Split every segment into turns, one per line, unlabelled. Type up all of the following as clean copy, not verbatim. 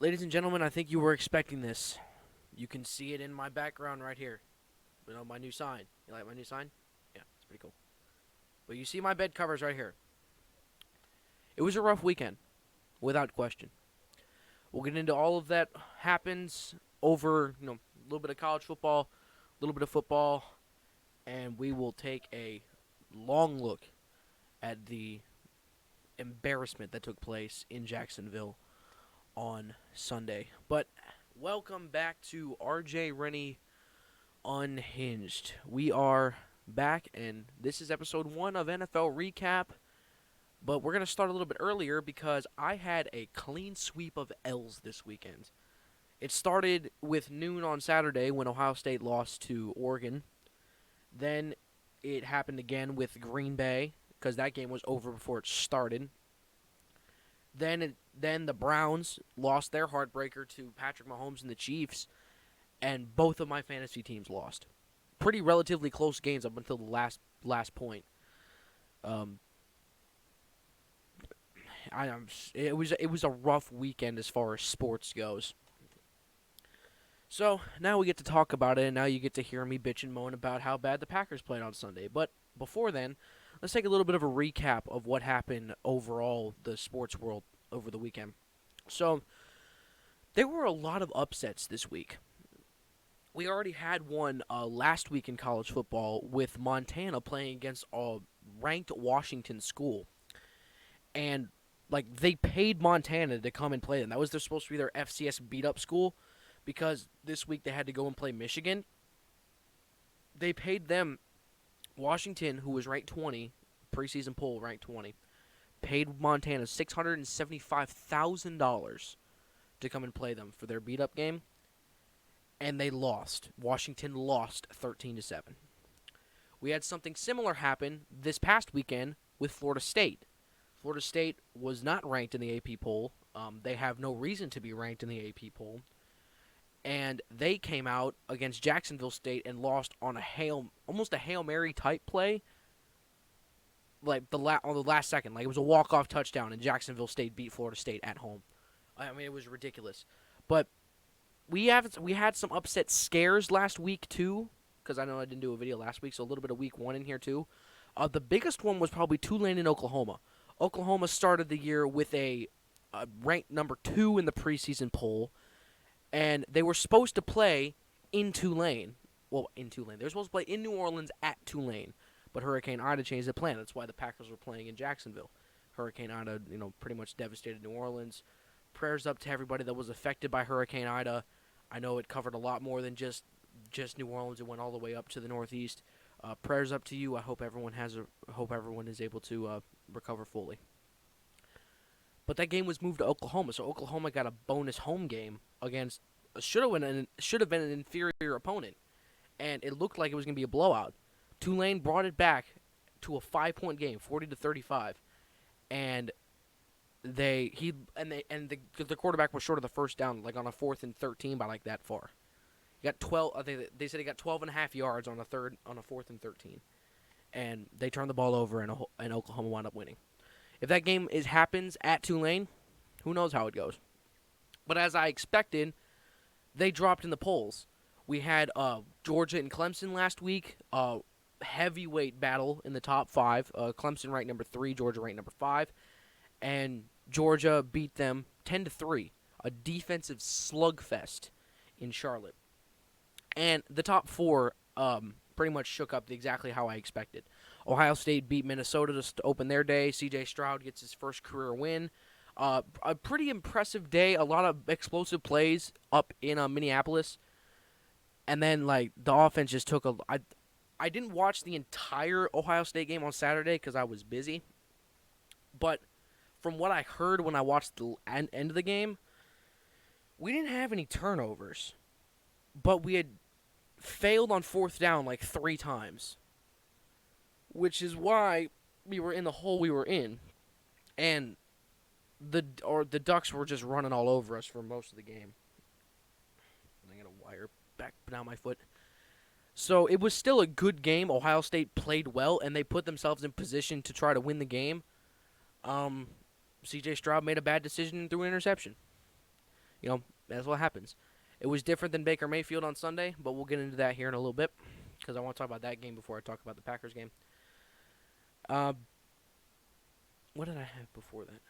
Ladies and gentlemen, I think you were expecting this. You can see it in my background right here. You know, my new sign. You like my new sign? Yeah, it's pretty cool. But you see my bed covers right here. It was a rough weekend, without question. We'll get into all of that happens over, a little bit of college football, a little bit of football, and we will take a long look at the embarrassment that took place in Jacksonville on Sunday. But welcome back to RJ Rennie Unhinged. We are back, and this is episode 1 of NFL Recap. But we're going to start a little bit earlier because I had a clean sweep of L's this weekend. It started with noon on Saturday when Ohio State lost to Oregon. Then it happened again with Green Bay because that game was over before it started. Then the Browns lost their heartbreaker to Patrick Mahomes and the Chiefs, and both of my fantasy teams lost. Pretty relatively close games up until the last point. It was a rough weekend as far as sports goes. So now we get to talk about it, and now you get to hear me bitch and moan about how bad the Packers played on Sunday. But before then, let's take a little bit of a recap of what happened overall the sports world over the weekend. So there were a lot of upsets this week. We already had one last week in college football with Montana playing against a ranked Washington school. And they paid Montana to come and play them. That was supposed to be their FCS beat-up school because this week they had to go and play Michigan. They paid them, Washington, who was ranked 20, preseason poll ranked 20, paid Montana $675,000 to come and play them for their beat-up game, and they lost. Washington lost 13-7. We had something similar happen this past weekend with Florida State. Florida State was not ranked in the AP poll. They have no reason to be ranked in the AP poll. And they came out against Jacksonville State and lost on almost a Hail Mary type play. On the last second. It was a walk-off touchdown, and Jacksonville State beat Florida State at home. I mean, it was ridiculous. But we had some upset scares last week, too, because I know I didn't do a video last week, so a little bit of week 1 in here, too. The biggest one was probably Tulane in Oklahoma. Oklahoma started the year with a ranked number 2 in the preseason poll, and they were supposed to play in Tulane. Well, in Tulane. They were supposed to play in New Orleans at Tulane, but Hurricane Ida changed the plan. That's why the Packers were playing in Jacksonville. Hurricane Ida, pretty much devastated New Orleans. Prayers up to everybody that was affected by Hurricane Ida. I know it covered a lot more than just New Orleans. It went all the way up to the Northeast. Prayers up to you. I hope everyone is able to recover fully. But that game was moved to Oklahoma, so Oklahoma got a bonus home game against should have been an inferior opponent, and it looked like it was going to be a blowout. Tulane brought it back to a 5-point game, 40-35, and the quarterback was short of the first down, on a 4th and 13 by that far. He got 12. They said he got 12.5 yards on a 4th and 13, and they turned the ball over, and Oklahoma wound up winning. If that game happens at Tulane, who knows how it goes. But as I expected, they dropped in the polls. We had Georgia and Clemson last week, heavyweight battle in the top 5. Clemson ranked number 3, Georgia ranked number 5, and Georgia beat them 10-3, a defensive slugfest in Charlotte. And the top 4 pretty much shook up exactly how I expected. Ohio State beat Minnesota to open their day. C.J. Stroud gets his first career win. A pretty impressive day. A lot of explosive plays up in Minneapolis. And then, the offense just took I didn't watch the entire Ohio State game on Saturday because I was busy. But from what I heard when I watched the end of the game, we didn't have any turnovers. But we had failed on 4th down 3 times, which is why we were in the hole we were in, and the Ducks were just running all over us for most of the game. I got a wire back down my foot. So it was still a good game. Ohio State played well, and they put themselves in position to try to win the game. C.J. Stroud made a bad decision and threw an interception. That's what happens. It was different than Baker Mayfield on Sunday, but we'll get into that here in a little bit because I want to talk about that game before I talk about the Packers game. Uh, what did I have before that?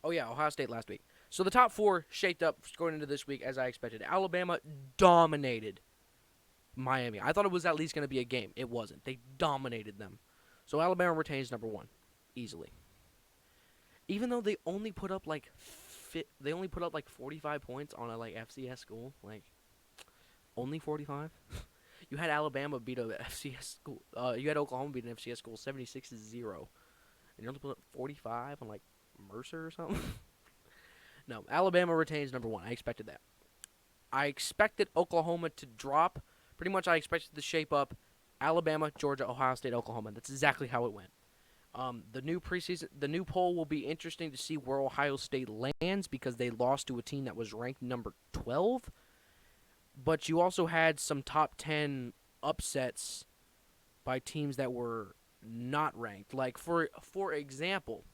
Oh, yeah, Ohio State last week. So the top four shaped up going into this week as I expected. Alabama dominated Miami. I thought it was at least going to be a game. It wasn't. They dominated them. So Alabama retains number one easily. Even though they only put up like 45 points on a FCS school, only 45. You had Alabama beat a FCS school. You had Oklahoma beat an FCS school 76-0, and you only put up 45 on Mercer or something. No, Alabama retains number one. I expected that. I expected Oklahoma to drop. Pretty much, I expected to shape up Alabama, Georgia, Ohio State, Oklahoma. That's exactly how it went. The new poll will be interesting to see where Ohio State lands because they lost to a team that was ranked number 12. But you also had some top 10 upsets by teams that were not ranked. For example,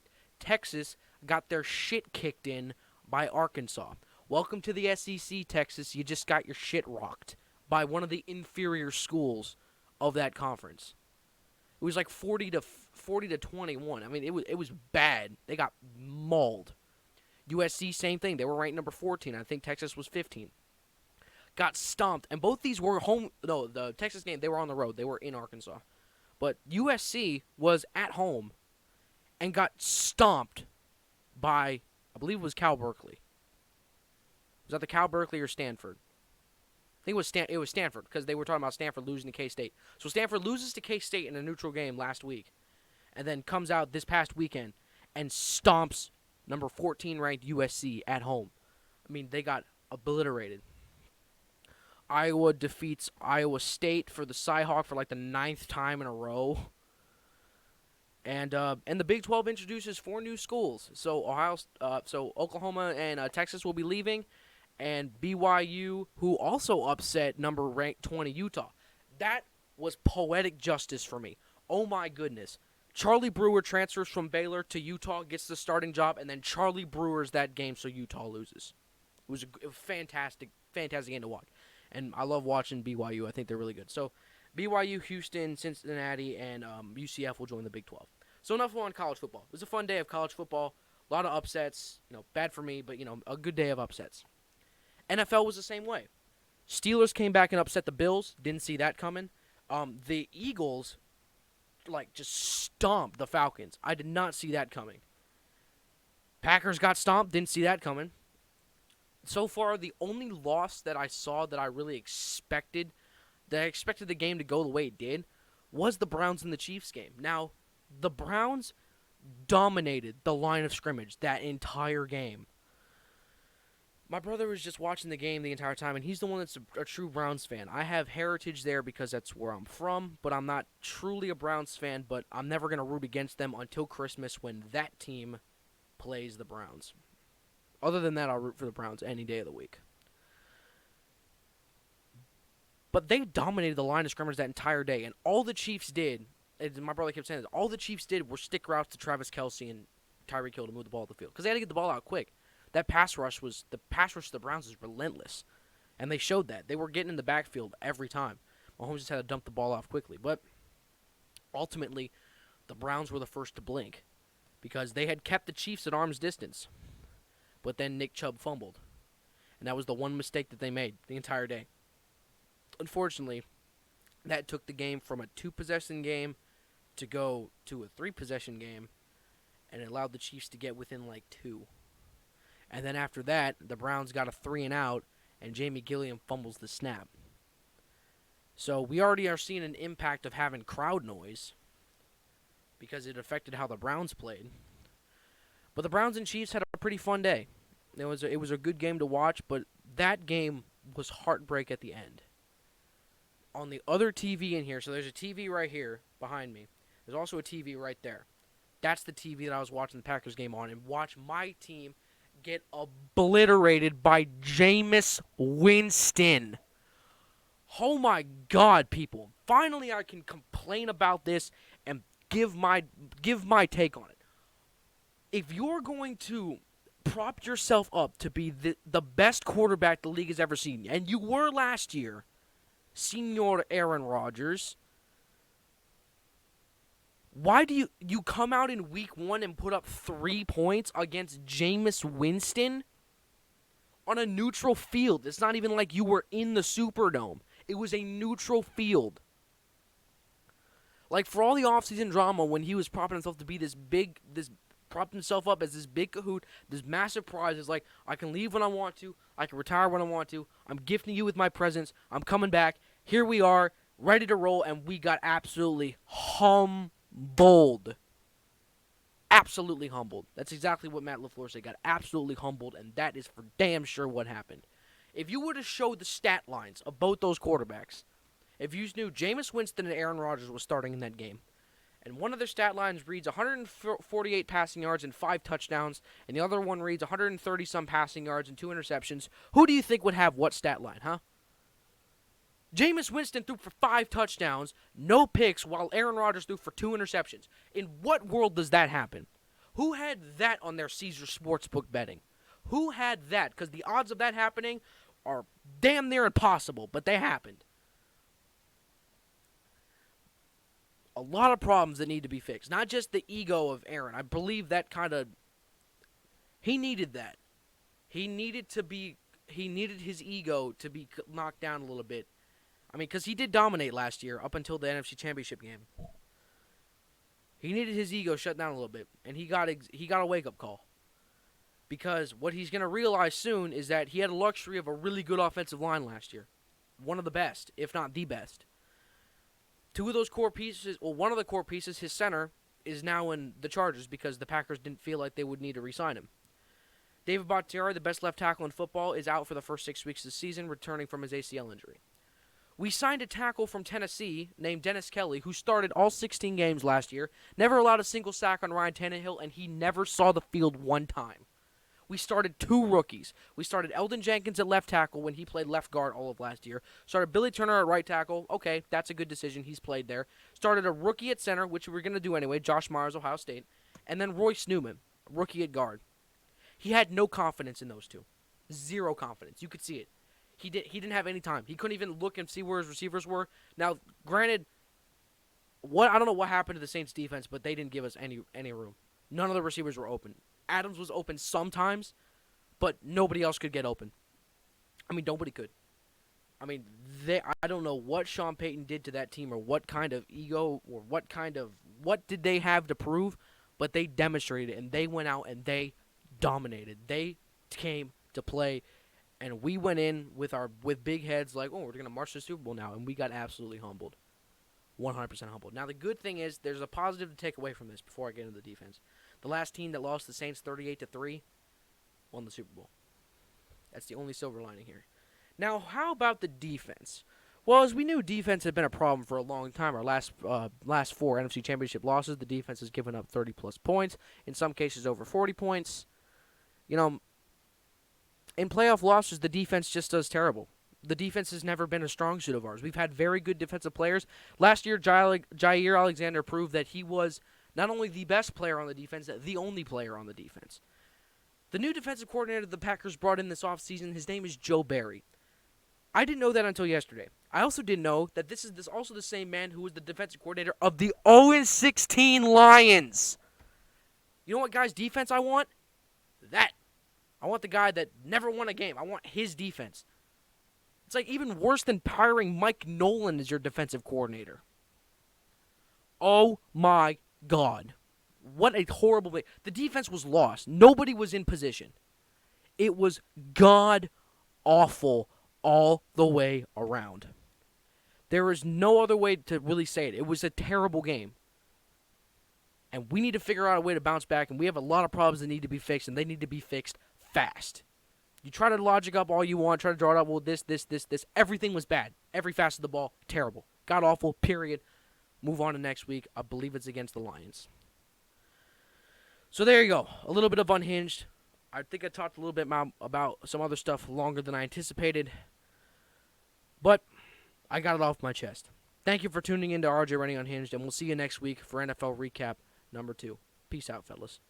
Texas got their shit kicked in by Arkansas. Welcome to the SEC, Texas. You just got your shit rocked by one of the inferior schools of that conference. It was 40 to 21. I mean, it was bad. They got mauled. USC, same thing. They were ranked number 14. I think Texas was 15. Got stomped, and both these were home. No, the Texas game, they were on the road. They were in Arkansas. But USC was at home and got stomped by, I believe it was Cal Berkeley. Was that the Cal Berkeley or Stanford? I think it was Stanford because they were talking about Stanford losing to K-State. So Stanford loses to K-State in a neutral game last week and then comes out this past weekend and stomps number 14 ranked USC at home. I mean, they got obliterated. Iowa defeats Iowa State for the Cyhawk for the 9th time in a row. And the Big 12 introduces 4 new schools. So Oklahoma and Texas will be leaving. And BYU, who also upset number ranked 20 Utah. That was poetic justice for me. Oh my goodness. Charlie Brewer transfers from Baylor to Utah, gets the starting job, and then Charlie Brewer's that game so Utah loses. It was a fantastic game to watch. And I love watching BYU. I think they're really good. So BYU, Houston, Cincinnati, and UCF will join the Big 12. So enough on college football. It was a fun day of college football. A lot of upsets. Bad for me, but a good day of upsets. NFL was the same way. Steelers came back and upset the Bills. Didn't see that coming. The Eagles, just stomped the Falcons. I did not see that coming. Packers got stomped. Didn't see that coming. So far, the only loss that I saw that I really expected, the game to go the way it did, was the Browns and the Chiefs game. Now, the Browns dominated the line of scrimmage that entire game. My brother was just watching the game the entire time, and he's the one that's a true Browns fan. I have heritage there because that's where I'm from, but I'm not truly a Browns fan, but I'm never going to root against them until Christmas when that team plays the Browns. Other than that, I'll root for the Browns any day of the week. But they dominated the line of scrimmage that entire day, and all the Chiefs did, and my brother kept saying this, all the Chiefs did were stick routes to Travis Kelce and Tyreek Hill to move the ball off the field, because they had to get the ball out quick. The pass rush to the Browns was relentless, and they showed that. They were getting in the backfield every time. Mahomes just had to dump the ball off quickly. But ultimately, the Browns were the first to blink because they had kept the Chiefs at arm's distance. But then Nick Chubb fumbled, and that was the one mistake that they made the entire day. Unfortunately, that took the game from a 2-possession game to go to a 3-possession game, and it allowed the Chiefs to get within 2. And then after that, the Browns got a 3-and-out, and Jamie Gilliam fumbles the snap. So we already are seeing an impact of having crowd noise because it affected how the Browns played. But the Browns and Chiefs had a pretty fun day. It was a good game to watch, but that game was heartbreak at the end. On the other TV in here, so there's a TV right here behind me. There's also a TV right there. That's the TV that I was watching the Packers game on, and watch my team get obliterated by Jameis Winston. Oh my God, people. Finally I can complain about this and give my take on it. If you're going to propped yourself up to be the best quarterback the league has ever seen. And you were last year, Senior Aaron Rodgers. Why do you come out in week 1 and put up 3 points against Jameis Winston on a neutral field? It's not even like you were in the Superdome. It was a neutral field. Like, for all the offseason drama when he was propping himself to be propped himself up as this big cahoot, this massive prize, is like, I can leave when I want to, I can retire when I want to, I'm gifting you with my presence, I'm coming back, here we are, ready to roll, and we got absolutely humbled. Absolutely humbled. That's exactly what Matt LaFleur said. Got absolutely humbled, and that is for damn sure what happened. If you were to show the stat lines of both those quarterbacks, if you knew Jameis Winston and Aaron Rodgers was starting in that game, and one of their stat lines reads 148 passing yards and 5 touchdowns, and the other one reads 130-some passing yards and 2 interceptions, who do you think would have what stat line, huh? Jameis Winston threw for 5 touchdowns, no picks, while Aaron Rodgers threw for 2 interceptions. In what world does that happen? Who had that on their Caesar Sportsbook betting? Who had that? Because the odds of that happening are damn near impossible, but they happened. A lot of problems that need to be fixed. Not just the ego of Aaron. I believe that he needed that. He needed his ego to be knocked down a little bit. I mean, because he did dominate last year up until the NFC Championship game. He needed his ego shut down a little bit, and he got a wake-up call. Because what he's going to realize soon is that he had a luxury of a really good offensive line last year. One of the best, if not the best. Two of those core pieces, well, one of the core pieces, his center, is now in the Chargers because the Packers didn't feel like they would need to re-sign him. David Bakhtiari, the best left tackle in football, is out for the first 6 weeks of the season, returning from his ACL injury. We signed a tackle from Tennessee named Dennis Kelly, who started all 16 games last year, never allowed a single sack on Ryan Tannehill, and he never saw the field one time. We started 2 rookies. We started Eldon Jenkins at left tackle when he played left guard all of last year. Started Billy Turner at right tackle. Okay, that's a good decision. He's played there. Started a rookie at center, which we were going to do anyway, Josh Myers, Ohio State. And then Royce Newman, rookie at guard. He had no confidence in those two. Zero confidence. You could see it. He didn't have any time. He couldn't even look and see where his receivers were. Now, granted, I don't know what happened to the Saints defense, but they didn't give us any room. None of the receivers were open. Adams was open sometimes, but nobody else could get open. I mean, nobody could. I mean, I don't know what Sean Payton did to that team or what kind of ego or what did they have to prove, but they demonstrated it, and they went out and they dominated. They came to play, and we went in with big heads like, oh, we're going to march to the Super Bowl now, and we got absolutely humbled. 100% humbled. Now, the good thing is there's a positive to take away from this before I get into the defense. The last team that lost the Saints 38-3 won the Super Bowl. That's the only silver lining here. Now, how about the defense? Well, as we knew, defense had been a problem for a long time. Our last 4 NFC Championship losses, the defense has given up 30-plus points. In some cases, over 40 points. You know, in playoff losses, the defense just does terrible. The defense has never been a strong suit of ours. We've had very good defensive players. Last year, Jair Alexander proved that he was not only the best player on the defense, the only player on the defense. The new defensive coordinator the Packers brought in this offseason, his name is Joe Barry. I didn't know that until yesterday. I also didn't know that this is also the same man who was the defensive coordinator of the 0-16 Lions. You know what guy's defense I want? That. I want the guy that never won a game. I want his defense. It's like even worse than hiring Mike Nolan as your defensive coordinator. Oh my God. What a horrible way. The defense was lost. Nobody was in position. It was god-awful all the way around. There is no other way to really say it. It was a terrible game. And we need to figure out a way to bounce back, and we have a lot of problems that need to be fixed, and they need to be fixed fast. You try to logic up all you want, try to draw it up, well, this. Everything was bad. Every facet of the ball, terrible. God-awful, period. Move on to next week. I believe it's against the Lions. So there you go. A little bit of Unhinged. I think I talked a little bit about some other stuff longer than I anticipated. But I got it off my chest. Thank you for tuning in to RJ Rennie Unhinged, and we'll see you next week for NFL Recap number 2. Peace out, fellas.